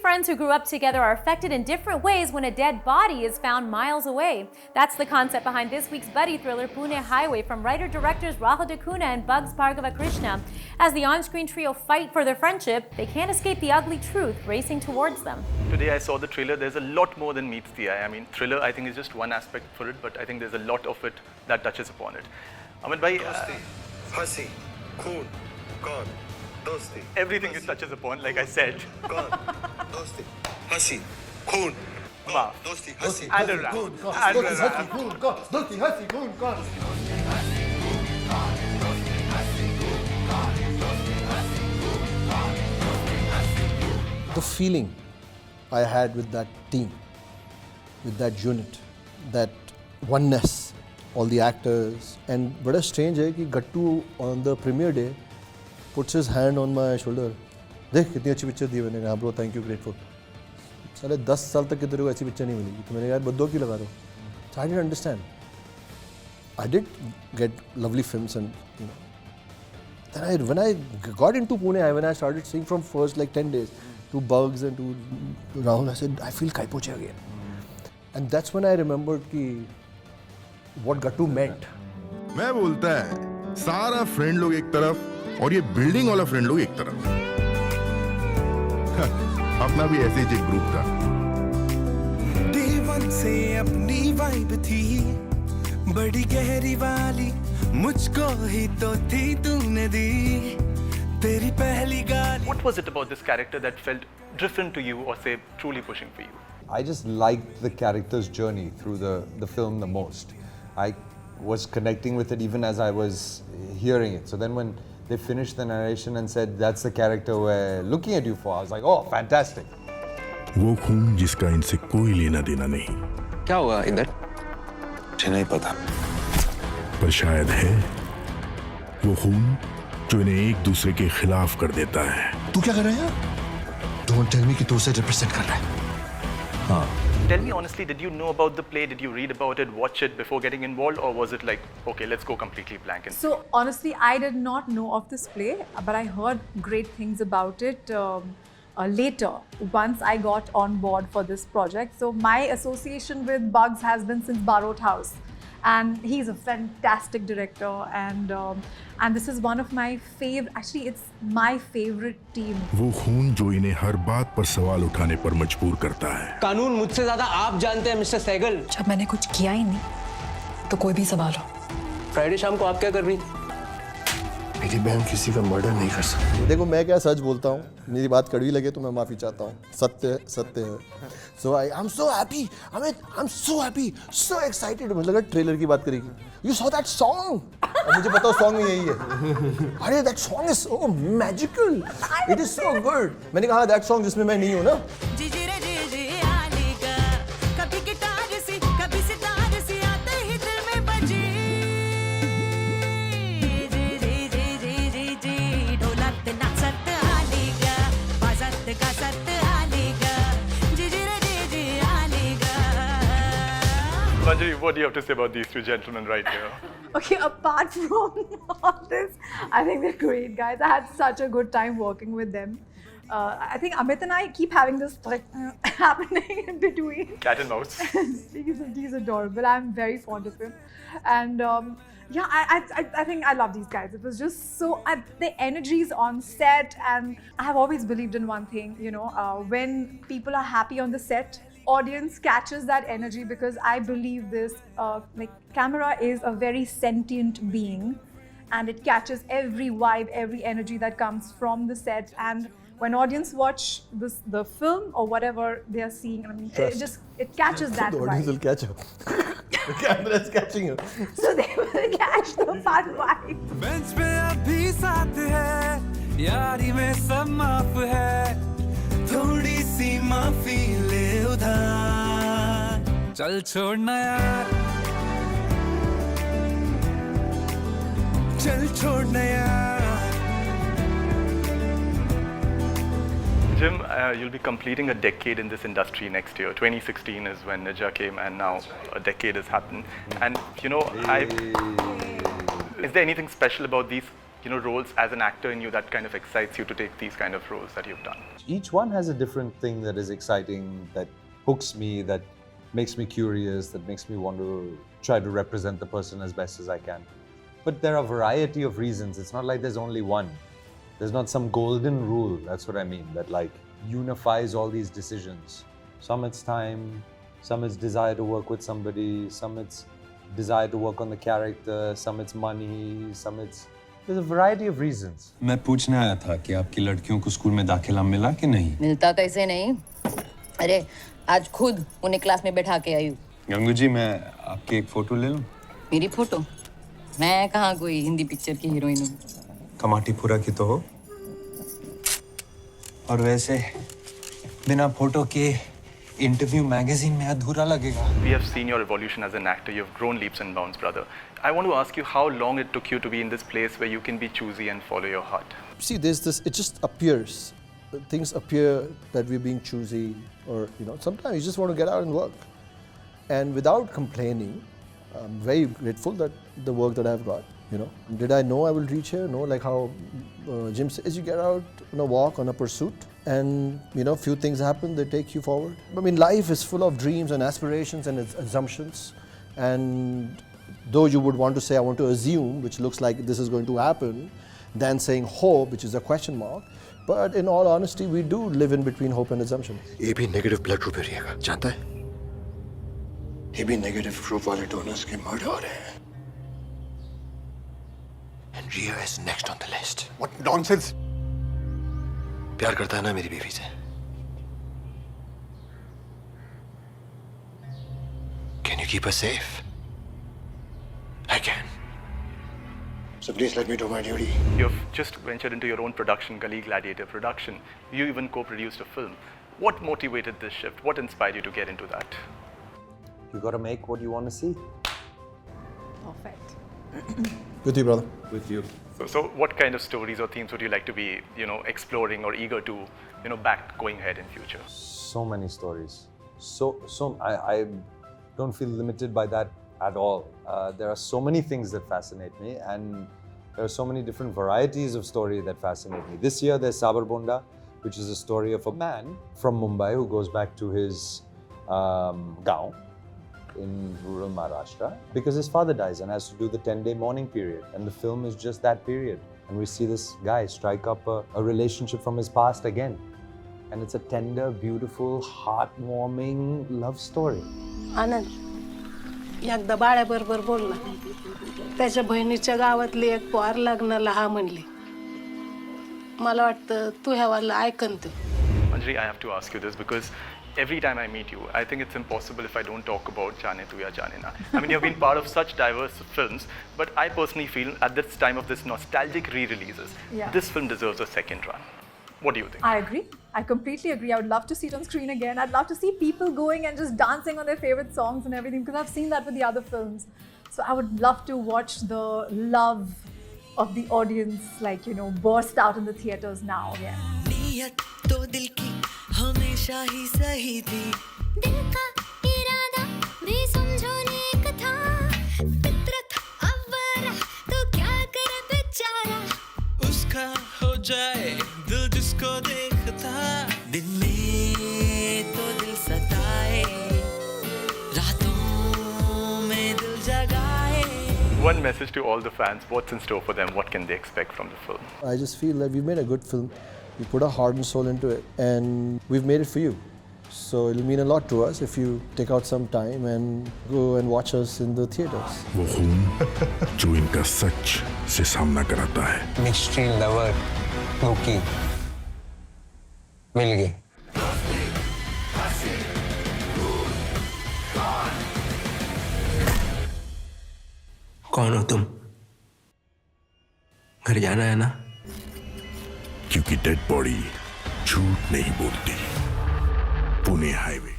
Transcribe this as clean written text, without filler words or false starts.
friends who grew up together are affected in different ways when a dead body is found miles away. That's the concept behind this week's buddy thriller Pune Highway from writer-directors Rahul D'Akuna and Bugs Bhargava Krishna. As the on-screen trio fight for their friendship, they can't escape the ugly truth racing towards them. Today I saw the trailer. There's a lot more than meets the eye. I mean, thriller I think is just one aspect for it, but I think there's a lot of it that touches upon it. Amit bhai, Hasi, Khoon, Kaun, Dosti. Everything it touches upon, like I said. Kaun, Dosti, Hasi, Khoon, Maaf. Dosti, Hasi. And a rap. And a rap. The feeling I had with that team, with that unit, that oneness, all the actors, and bada strange hai ki Gattu on the premiere day puts his hand on my shoulder. देख कितनी अच्छी picture दी मैंने कहा bro thank you grateful साले 10 साल तक की तेरे को ऐसी पिक्चर नहीं मिलेगी तो मैंने कहा बद्दो क्यों लगा रहे हो so I didn't understand. I did get lovely films and you know then when I got into Pune when I started seeing from first like 10 days to Bugs and to Rahul I said I feel Kaipoche again and that's when I remembered ki what Gattu meant. मैं बोलता है सारा friend लोग एक तरफ और ये building वाला फ्रेंड लोग एक तरफ अपना भी ऐसे ही एक ग्रुप था D1 से अपनी वाइब थी बड़ी गहरी वाली मुझको ही तो थी तूने दी तेरी पहली गाली. What was it about this character that felt different to you or say truly pushing for you? I just liked the character's journey through the film the most. I was connecting with it even as I was hearing it. So then when they finished the narration and said, that's the character we're looking at you for, I was like, oh, fantastic. वो खून जिसका इनसे कोई लेना देना नहीं क्या हुआ इधर? मुझे नहीं पता. पर शायद है वो खून जो इन्हें एक दूसरे के खिलाफ कर देता है. तू क्या कर रहा है? Don't tell me कि तू उसे represent कर रहा है. हाँ. Tell me honestly, did you know about the play? Did you read about it, watch it before getting involved, or was it like, okay, let's go completely blank? And so honestly, I did not know of this play, but I heard great things about it later, once I got on board for this project. So my association with Bugs has been since Barot House. And he's a fantastic director and this is one of my favorite, actually it's my favorite team. वो खून जो इन्हें हर बात पर सवाल उठाने पर मजबूर करता है. कानून मुझसे ज्यादा आप जानते हैं मिस्टर सहगल. जब मैंने कुछ किया ही नहीं तो कोई भी सवाल हो. फ्राइडे शाम को आप क्या कर रही थी? मेरी बहन किसी का मर्डर नहीं कर सकती. देखो मैं क्या सच बोलता हूँ मेरी बात कड़वी लगे तो मैं माफ़ी चाहता हूँ सत्य सत्य है. So I am so happy Amit I'm so happy so excited मुझे लगा ट्रेलर की बात करेगी. You saw that song और मुझे पता सॉन्ग में यही है. अरे that song is so magical it is so good. मैंने कहा that song जिसमें मैं नहीं हूँ ना. Manjari, what do you have to say about these two gentlemen right here? Okay, apart from all this, I think they're great guys. I had such a good time working with them. I think Amit and I keep having this like happening in between. Cat and mouse. he's adorable. I'm very fond of him. And yeah, I think I love these guys. It was just so, the energies on set, and I have always believed in one thing, you know, when people are happy on the set, audience catches that energy because I believe this, like camera is a very sentient being and it catches every vibe, every energy that comes from the set, and when audience watch the film or whatever they are seeing, I mean, it catches that The vibe. audience will catch up. The camera is catching you. So they will catch the fun vibe. Bench पे अभी साथ है यारी में सब माफ है थोड़ी सी माफी ले उधार चल छोड़ना यार चल छोड़ना यार. Jim, you'll be completing a decade in this industry next year. 2016 is when Nija came, and now a decade has happened. And you know, is there anything special about these roles as an actor in you that kind of excites you to take these kind of roles that you've done? Each one has a different thing that is exciting, that hooks me, that makes me curious, that makes me want to try to represent the person as best as I can. But there are a variety of reasons. It's not like there's only one. There's not some golden rule, that's what I mean, that like unifies all these decisions. Some it's time, some it's desire to work with somebody, some it's desire to work on the character, some it's money, some it's... There's a variety of reasons. मैं पूछने आया था कि आपकी लड़कियों को school में दाखिला मिला कि नहीं? मिलता कैसे नहीं? अरे आज खुद उन्हें क्लास में बैठा के आई हूँ। गंगू जी मैं आपकी एक फोटो ले लूँ? मेरी फोटो? मैं कहाँ कोई हिंदी पिक्चर की हीरोइन हूँ। कमाटीपुरा की तो हो। और वैसे बिना फोटो के इंटरव्यू मैगजीन में अधूरा लगेगा। We have seen your evolution as an actor. You've grown leaps and bounds, brother. I want to ask you how long it took you to be in this place where you can be choosy and follow your heart. See, there's this, it just appears. Things appear that we're being choosy, or sometimes you just want to get out and work. And without complaining, I'm very grateful that the work that I've got, Did I know I will reach here? No, like how Jim says, you get out on a walk, on a pursuit, and few things happen, they take you forward. I mean, life is full of dreams and aspirations and assumptions, and though you would want to say, I want to assume, which looks like this is going to happen, than saying hope, which is a question mark. But in all honesty, we do live in between hope and assumption. ये भी negative blood group रहिएगा, जानता है? ये भी negative group वाले donors के murder हो रहे हैं. And Ria is next on the list. What nonsense! प्यार करता है ना मेरी बीवी से? Can you keep her safe? I can. So please let me do my duty. You've just ventured into your own production, Gully Gladiator production. You even co-produced a film. What motivated this shift? What inspired you to get into that? You got to make what you want to see. Perfect. With you, brother. With you. So what kind of stories or themes would you like to be, exploring or eager to, back going ahead in future? So many stories. I don't feel limited by that at all. There are so many things that fascinate me, and there are so many different varieties of story that fascinate me. This year there's Sabar Bonda, which is a story of a man from Mumbai who goes back to his gaon in rural Maharashtra because his father dies and has to do the 10-day mourning period. And the film is just that period. And we see this guy strike up a relationship from his past again. And it's a tender, beautiful, heartwarming love story. आनंद, एकदा बाळ्याबरोबर बोलला. त्याच्या बहिणीच्या गावातली एक पोर लग्नाला हा म्हणली. मला वाटतं तू ह्यावाला ऐकन ते. Anjali, I have to ask you this because every time I meet you, I think it's impossible if I don't talk about Jaane Tu Ya Jaane Na. I mean, you've been part of such diverse films, but I personally feel at this time of this nostalgic re-releases, this film deserves a second run. What do you think? I agree. I completely agree. I would love to see it on screen again. I'd love to see people going and just dancing on their favorite songs and everything because I've seen that with the other films. So I would love to watch the love of the audience, burst out in the theaters now again. नीयत तो दिल की हमेशा ही सही थी. दिल का इरादा भी समझो नेक था. फितरत अव्वरा तो क्या करे बेचारा. उसका हो जाए दिल जिसको देखता. दिन में तो दिल सताए, रातों में दिल जगाए. One message to all the fans, what's in store for them? What can they expect from the film? I just feel that we've made a good film. We put our heart and soul into it, and we've made it for you. So it'll mean a lot to us if you take out some time and go and watch us in the theaters. वो खून जो इनका सच से सामना कराता है. Mystery lover Noki मिल गई. कौन हो तुम? घर जाना है ना? क्योंकि डेड बॉडी झूठ नहीं बोलती. पुणे हाईवे.